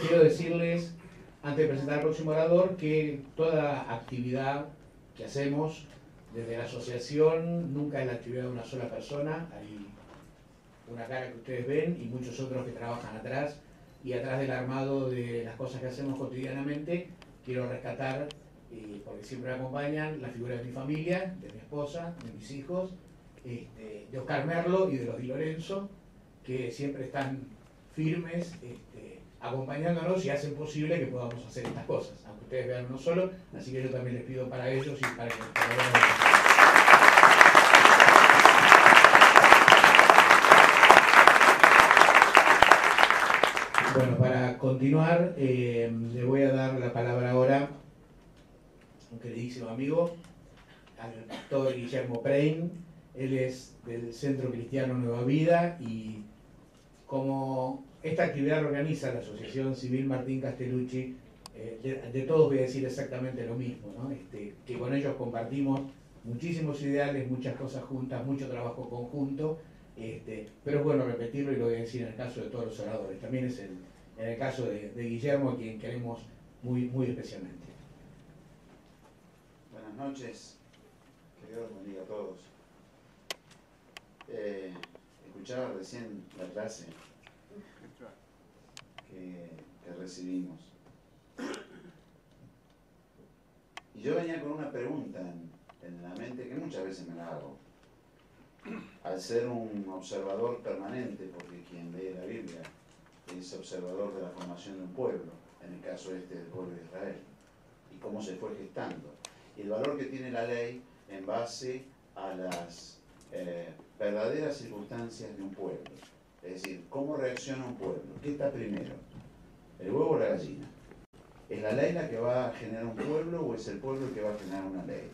quiero decirles, antes de presentar al próximo orador, que toda actividad que hacemos desde la asociación nunca es la actividad de una sola persona. Hay una cara que ustedes ven y muchos otros que trabajan atrás, y atrás del armado de las cosas que hacemos cotidianamente quiero rescatar, porque siempre me acompañan, la figura de mi familia, de mi esposa, de mis hijos, de Oscar Merlo y de los Di Lorenzo, que siempre están firmes, acompañándonos y hacen posible que podamos hacer estas cosas, aunque ustedes vean uno solo. Así que yo también les pido para ellos y para que Bueno, para continuar, le voy a dar la palabra ahora a un queridísimo amigo, al pastor Guillermo Prein. Él es del Centro Cristiano Nueva Vida, y como esta actividad lo organiza la Asociación Civil Martín Castellucci, de todos voy a decir exactamente lo mismo, ¿no? Que con ellos compartimos muchísimos ideales, muchas cosas juntas, mucho trabajo conjunto, pero es bueno repetirlo, y lo voy a decir en el caso de todos los oradores. También es en el caso de Guillermo, a quien queremos muy, muy especialmente. Buenas noches, que Dios los bendiga a todos. Escuchaba recién la clase que recibimos. Y yo venía con una pregunta en la mente que muchas veces me la hago. Al ser un observador permanente, porque quien lee la Biblia es observador de la formación de un pueblo, en el caso del pueblo de Israel, y cómo se fue gestando, y el valor que tiene la ley en base a las verdaderas circunstancias de un pueblo. Es decir, cómo reacciona un pueblo. ¿Qué está primero? ¿El huevo o la gallina? ¿Es la ley la que va a generar un pueblo o es el pueblo el que va a generar una ley?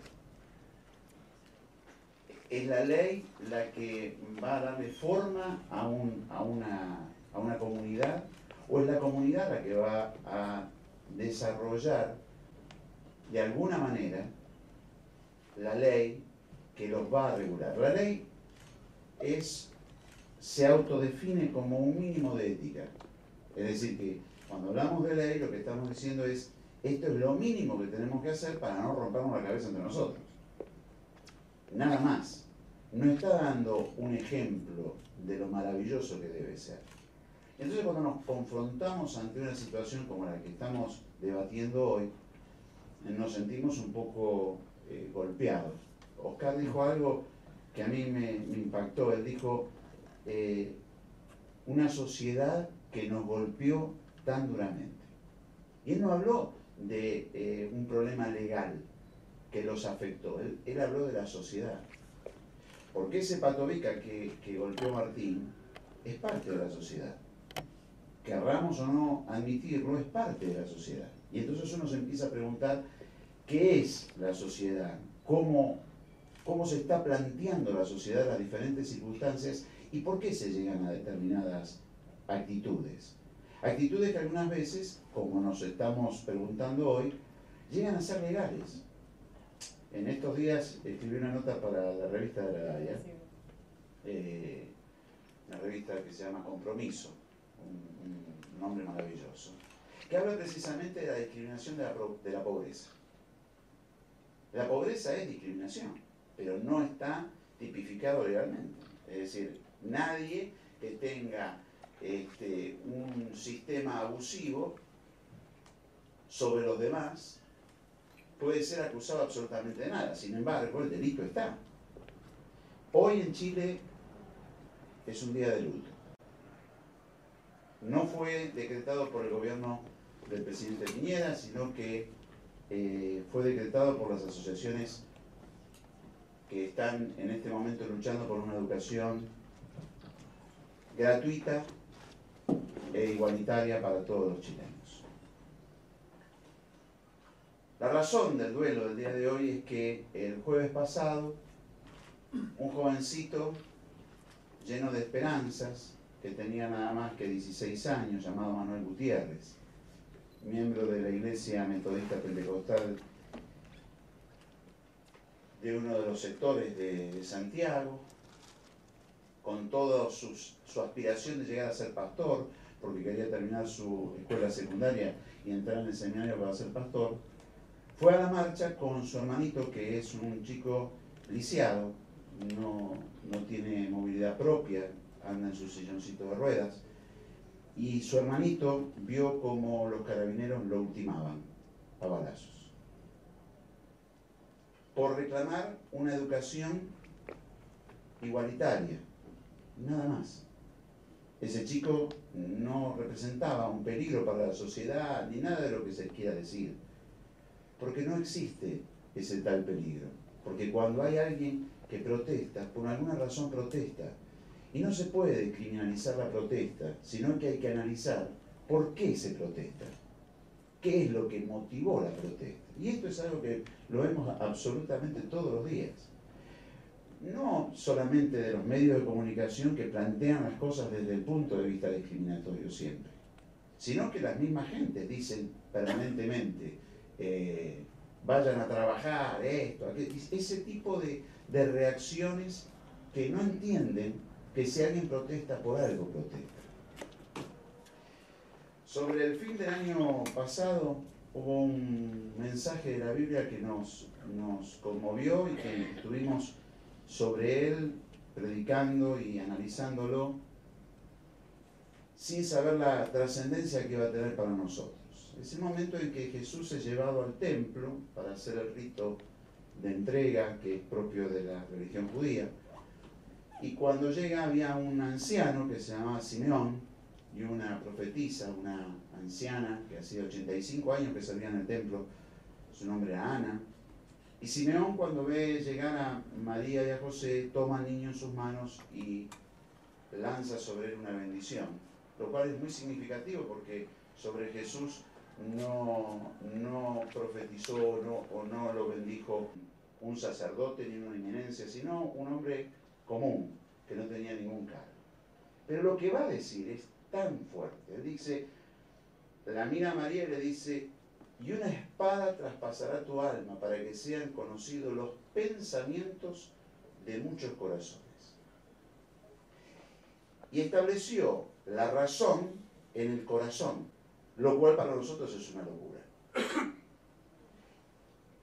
¿Es la ley la que va a darle forma a una comunidad, o es la comunidad la que va a desarrollar de alguna manera la ley que los va a regular? La ley se autodefine como un mínimo de ética. Es decir, que cuando hablamos de ley, lo que estamos diciendo es: esto es lo mínimo que tenemos que hacer para no rompernos la cabeza entre nosotros. Nada más. No está dando un ejemplo de lo maravilloso que debe ser. Entonces, cuando nos confrontamos ante una situación como la que estamos debatiendo hoy, nos sentimos un poco golpeados. Oscar dijo algo que a mí me impactó. Él dijo, una sociedad que nos golpeó tan duramente. Y él no habló de un problema legal que los afectó, él habló de la sociedad. Porque ese patobica que golpeó Martín es parte de la sociedad. Querramos o no admitirlo, es parte de la sociedad. Y entonces uno se empieza a preguntar, ¿qué es la sociedad? ¿Cómo se está planteando la sociedad, las diferentes circunstancias, y por qué se llegan a determinadas actitudes? Actitudes que algunas veces, como nos estamos preguntando hoy, llegan a ser legales. En estos días escribí una nota para la revista de la Gaia, una revista que se llama Compromiso, un nombre maravilloso, que habla precisamente de la discriminación de la pobreza. La pobreza es discriminación, pero no está tipificado legalmente. Es decir, nadie que tenga un sistema abusivo sobre los demás puede ser acusado absolutamente de nada. Sin embargo, el delito está. Hoy en Chile es un día de luto. No fue decretado por el gobierno del presidente Piñera, sino que fue decretado por las asociaciones que están en este momento luchando por una educación gratuita e igualitaria para todos los chilenos. La razón del duelo del día de hoy es que el jueves pasado, un jovencito lleno de esperanzas, que tenía nada más que 16 años, llamado Manuel Gutiérrez, miembro de la Iglesia Metodista Pentecostal de uno de los sectores de Santiago, con toda su aspiración de llegar a ser pastor, porque quería terminar su escuela secundaria y entrar en el seminario para ser pastor, fue a la marcha con su hermanito, que es un chico lisiado, no tiene movilidad propia, anda en su silloncito de ruedas, y su hermanito vio como los carabineros lo ultimaban a balazos por reclamar una educación igualitaria, nada más. Ese chico no representaba un peligro para la sociedad ni nada de lo que se quiera decir, porque no existe ese tal peligro. Porque cuando hay alguien que protesta, por alguna razón protesta, y no se puede criminalizar la protesta, sino que hay que analizar por qué se protesta, qué es lo que motivó la protesta. Y esto es algo que lo vemos absolutamente todos los días. No solamente de los medios de comunicación que plantean las cosas desde el punto de vista discriminatorio siempre, sino que las mismas gentes dicen permanentemente, vayan a trabajar, esto, aquello, ese tipo de reacciones que no entienden que si alguien protesta por algo, protesta. Sobre el fin del año pasado hubo un mensaje de la Biblia que nos conmovió y que estuvimos sobre él predicando y analizándolo sin saber la trascendencia que iba a tener para nosotros. Es el momento en que Jesús es llevado al templo para hacer el rito de entrega que es propio de la religión judía, y cuando llega había un anciano que se llamaba Simeón y una profetisa, una anciana que hacía 85 años que servía en el templo, su nombre era Ana. Y Simeón, cuando ve llegar a María y a José, toma al niño en sus manos y lanza sobre él una bendición, lo cual es muy significativo porque sobre Jesús no profetizó o no lo bendijo un sacerdote ni una eminencia, sino un hombre común que no tenía ningún cargo. Pero lo que va a decir es tan fuerte. Él dice, la mira a María y le dice, y una espada traspasará tu alma para que sean conocidos los pensamientos de muchos corazones. Y estableció la razón en el corazón, lo cual para nosotros es una locura.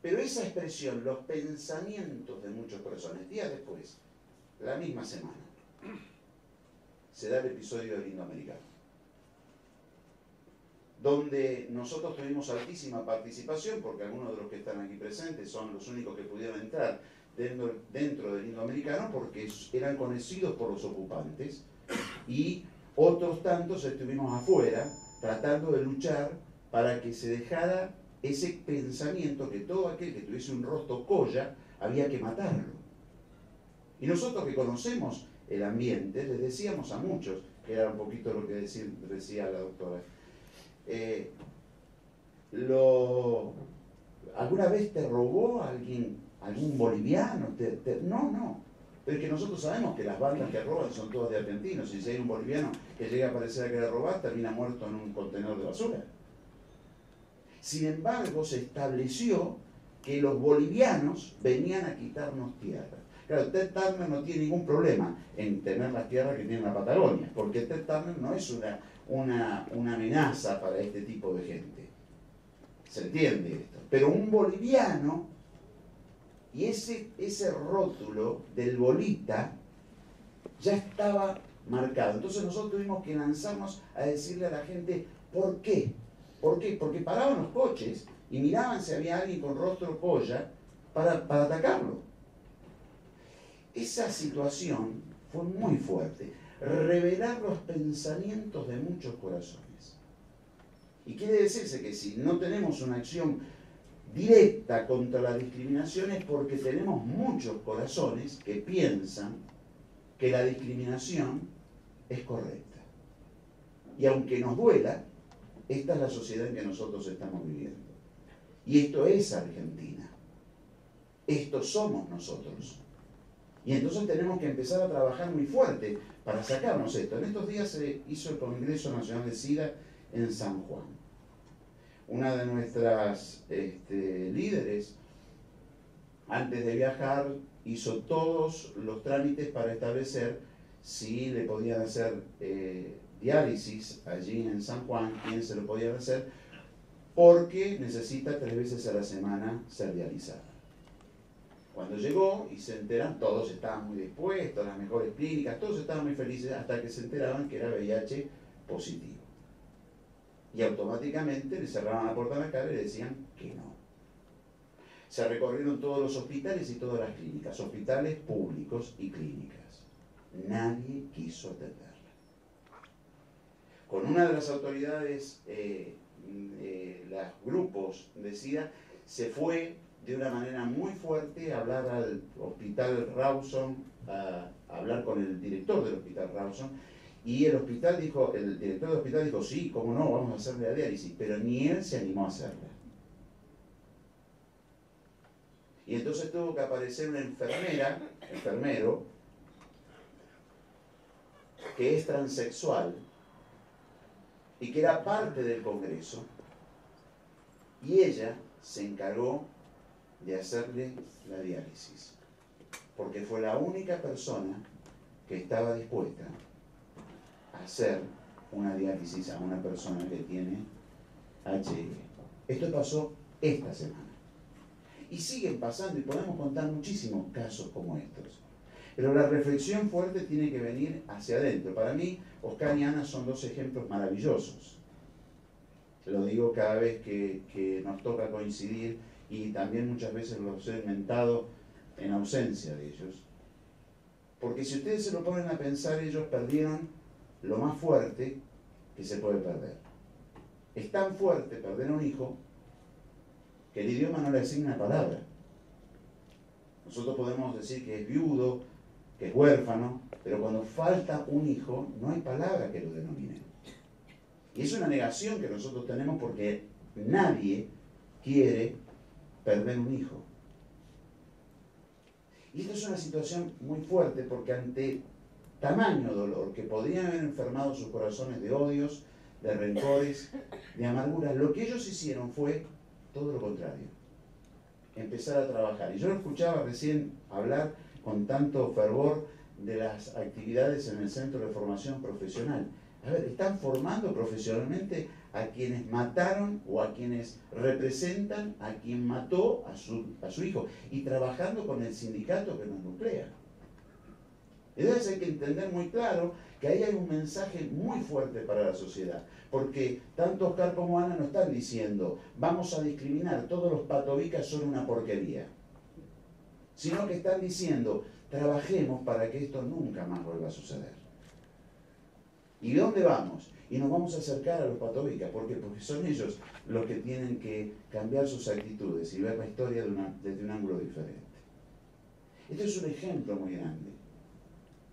Pero esa expresión, los pensamientos de muchos corazones, días después, la misma semana, se da el episodio del himno americano, donde nosotros tuvimos altísima participación, porque algunos de los que están aquí presentes son los únicos que pudieron entrar dentro del himno americano, porque eran conocidos por los ocupantes, y otros tantos estuvimos afuera tratando de luchar para que se dejara ese pensamiento que todo aquel que tuviese un rostro colla había que matarlo. Y nosotros que conocemos el ambiente, les decíamos a muchos, que era un poquito lo que decía la doctora, ¿alguna vez te robó algún boliviano? No. Pero es que nosotros sabemos que las bandas que roban son todas de argentinos, y si hay un boliviano que llega a parecer a querer robar, termina muerto en un contenedor de basura. Sin embargo, se estableció que los bolivianos venían a quitarnos tierra. Claro, Ted Turner no tiene ningún problema en tener las tierras que tiene la Patagonia, porque Ted Turner no es una amenaza para este tipo de gente. ¿Se entiende esto? Pero un boliviano, y ese rótulo del bolita ya estaba marcado. Entonces nosotros tuvimos que lanzarnos a decirle a la gente, ¿por qué? ¿Por qué? Porque paraban los coches y miraban si había alguien con rostro polla para atacarlo. Esa situación fue muy fuerte. Revelar los pensamientos de muchos corazones. Y quiere decirse que si no tenemos una acción directa contra la discriminación es porque tenemos muchos corazones que piensan que la discriminación es correcta. Y aunque nos duela, esta es la sociedad en que nosotros estamos viviendo. Y esto es Argentina. Esto somos nosotros. Y entonces tenemos que empezar a trabajar muy fuerte para sacarnos esto. En estos días se hizo el Congreso Nacional de SIDA en San Juan. Una de nuestras líderes, antes de viajar, hizo todos los trámites para establecer si le podían hacer diálisis allí en San Juan, quienes se lo podían hacer, porque necesita 3 veces a la semana ser dializada. Cuando llegó y se enteran, todos estaban muy dispuestos, las mejores clínicas, todos estaban muy felices hasta que se enteraban que era VIH positivo. Y automáticamente le cerraban la puerta en la cara y le decían que no. Se recorrieron todos los hospitales y todas las clínicas, hospitales públicos y clínicas. Nadie quiso atenderla. Con una de las autoridades, los grupos de SIDA, se fue de una manera muy fuerte a hablar al hospital Rawson, a hablar con el director del hospital Rawson, y el director del hospital dijo, sí, cómo no, vamos a hacerle la diálisis, pero ni él se animó a hacerla. Y entonces tuvo que aparecer una enfermero, que es transexual y que era parte del Congreso, y ella se encargó de hacerle la diálisis, porque fue la única persona que estaba dispuesta a hacer una diálisis a una persona que tiene HIV. Esto pasó esta semana. Y siguen pasando, y podemos contar muchísimos casos como estos. Pero la reflexión fuerte tiene que venir hacia adentro. Para mí, Oscar y Ana son 2 ejemplos maravillosos. Lo digo cada vez que nos toca coincidir, y también muchas veces los he mentado en ausencia de ellos. Porque si ustedes se lo ponen a pensar, ellos perdieron lo más fuerte que se puede perder. Es tan fuerte perder a un hijo que el idioma no le asigna palabra. Nosotros podemos decir que es viudo, que es huérfano, pero cuando falta un hijo, no hay palabra que lo denomine. Y es una negación que nosotros tenemos porque nadie quiere perder un hijo. Y esto es una situación muy fuerte porque ante tamaño dolor que podrían haber enfermado sus corazones de odios, de rencores, de amarguras, lo que ellos hicieron fue todo lo contrario, empezar a trabajar. Y yo lo escuchaba recién hablar con tanto fervor de las actividades en el Centro de Formación Profesional. A ver, están formando profesionalmente a quienes mataron o a quienes representan a quien mató a su hijo, y trabajando con el sindicato que nos nuclea. Entonces hay que entender muy claro que ahí hay un mensaje muy fuerte para la sociedad, porque tanto Oscar como Ana no están diciendo vamos a discriminar, todos los patovicas son una porquería, sino que están diciendo trabajemos para que esto nunca más vuelva a suceder. ¿Y de dónde vamos? Y nos vamos a acercar a los patovicas. ¿Por qué? Porque son ellos los que tienen que cambiar sus actitudes y ver la historia desde un ángulo diferente. Este es un ejemplo muy grande.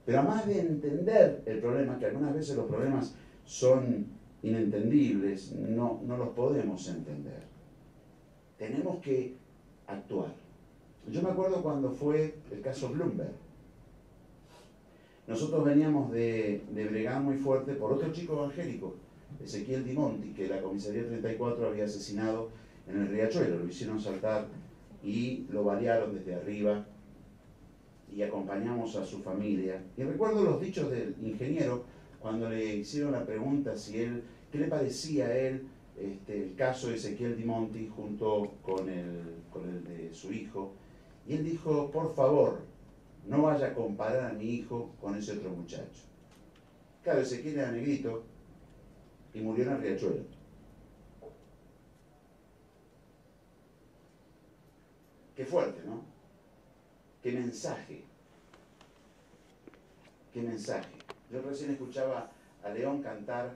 Pero además de entender el problema, que algunas veces los problemas son inentendibles, no los podemos entender. Tenemos que actuar. Yo me acuerdo cuando fue el caso Bloomberg. Nosotros veníamos de bregar muy fuerte por otro chico evangélico, Ezequiel Di Monti, que la comisaría 34 había asesinado en el Riachuelo. Lo hicieron saltar y lo balearon desde arriba, y acompañamos a su familia. Y recuerdo los dichos del ingeniero cuando le hicieron la pregunta qué le parecía a él el caso de Ezequiel Di Monti junto con el de su hijo. Y él dijo, por favor, no vaya a comparar a mi hijo con ese otro muchacho. Claro, Ezequiel era negrito y murió en el Riachuelo. Qué fuerte, ¿no? Qué mensaje. Qué mensaje. Yo recién escuchaba a León cantar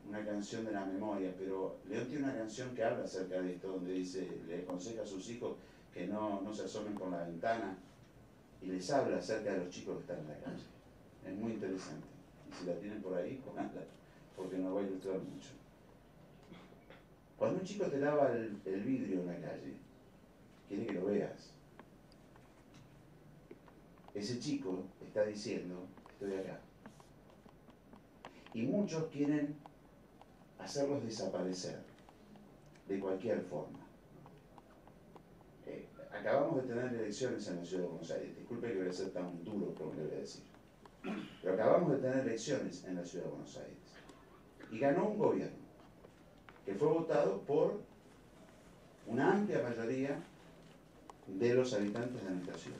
una canción de la memoria, pero León tiene una canción que habla acerca de esto, donde dice, le aconseja a sus hijos que no se asomen por la ventana, y les habla acerca de los chicos que están en la calle. Es muy interesante. Y si la tienen por ahí, ponganla, porque nos va a ilustrar mucho. Cuando un chico te lava el vidrio en la calle, quiere que lo veas. Ese chico está diciendo, estoy acá. Y muchos quieren hacerlos desaparecer de cualquier forma. Acabamos de tener elecciones en la ciudad de Buenos Aires. Disculpe que voy a ser tan duro como le voy a decir. Pero acabamos de tener elecciones en la Ciudad de Buenos Aires. Y ganó un gobierno que fue votado por una amplia mayoría de los habitantes de nuestra ciudad.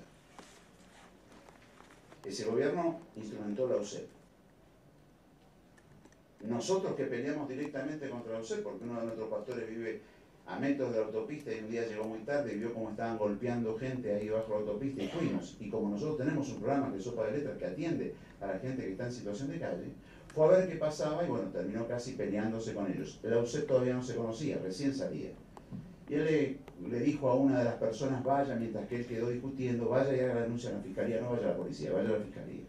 Ese gobierno instrumentó la UCEP. Nosotros que peleamos directamente contra la UCEP, porque uno de nuestros pastores vive a metros de la autopista y un día llegó muy tarde y vio cómo estaban golpeando gente ahí bajo la autopista y fuimos. Y como nosotros tenemos un programa que es Sopa de Letras que atiende a la gente que está en situación de calle, fue a ver qué pasaba y bueno, terminó casi peleándose con ellos. La UCEP todavía no se conocía, recién salía. Y él le dijo a una de las personas, vaya, mientras que él quedó discutiendo, vaya y haga la denuncia a la fiscalía, no vaya a la policía, vaya a la fiscalía.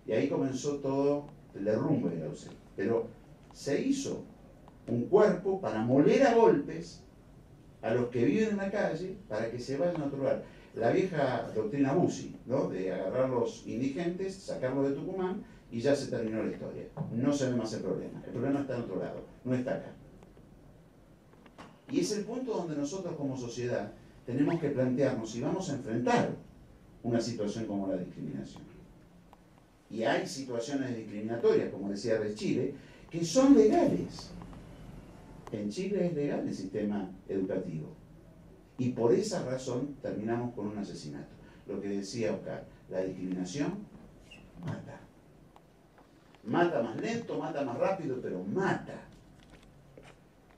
Y ahí comenzó todo el derrumbe de la UCEP. Pero se hizo un cuerpo para moler a golpes a los que viven en la calle para que se vayan a otro lugar. La vieja doctrina Bussi, ¿no? De agarrar los indigentes, sacarlos de Tucumán y ya se terminó la historia. No se ve más el problema. El problema está en otro lado, no está acá. Y es el punto donde nosotros como sociedad tenemos que plantearnos si vamos a enfrentar una situación como la discriminación. Y hay situaciones discriminatorias, como decía de Chile, que son legales. En Chile es legal el sistema educativo. Y por esa razón terminamos con un asesinato. Lo que decía Oscar, la discriminación mata. Mata más lento, mata más rápido, pero mata.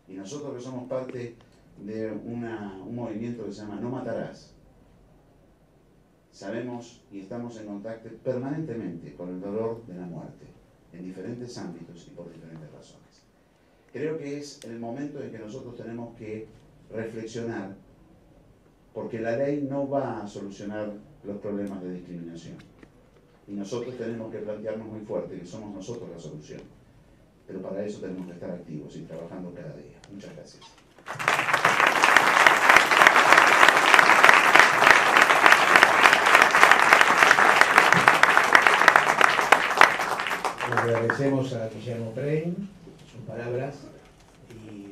Y nosotros que somos parte de un movimiento que se llama No Matarás, sabemos y estamos en contacto permanentemente con el dolor de la muerte, en diferentes ámbitos y por diferentes razones. Creo que es el momento en que nosotros tenemos que reflexionar, porque la ley no va a solucionar los problemas de discriminación. Y nosotros tenemos que plantearnos muy fuerte que somos nosotros la solución. Pero para eso tenemos que estar activos y trabajando cada día. Muchas gracias. Le agradecemos a Guillermo Prein sus palabras y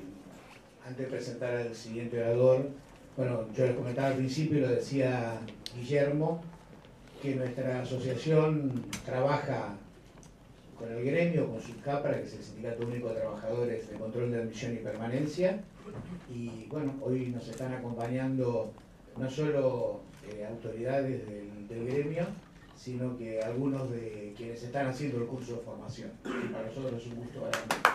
antes de presentar al siguiente orador, bueno, yo les comentaba al principio y lo decía Guillermo, que nuestra asociación trabaja con el gremio, con SUTCAPRA, que es el Sindicato Único de Trabajadores de Control de Admisión y Permanencia, y bueno, hoy nos están acompañando no solo autoridades del gremio, sino que algunos de quienes están haciendo el curso de formación. Para nosotros es un gusto grande.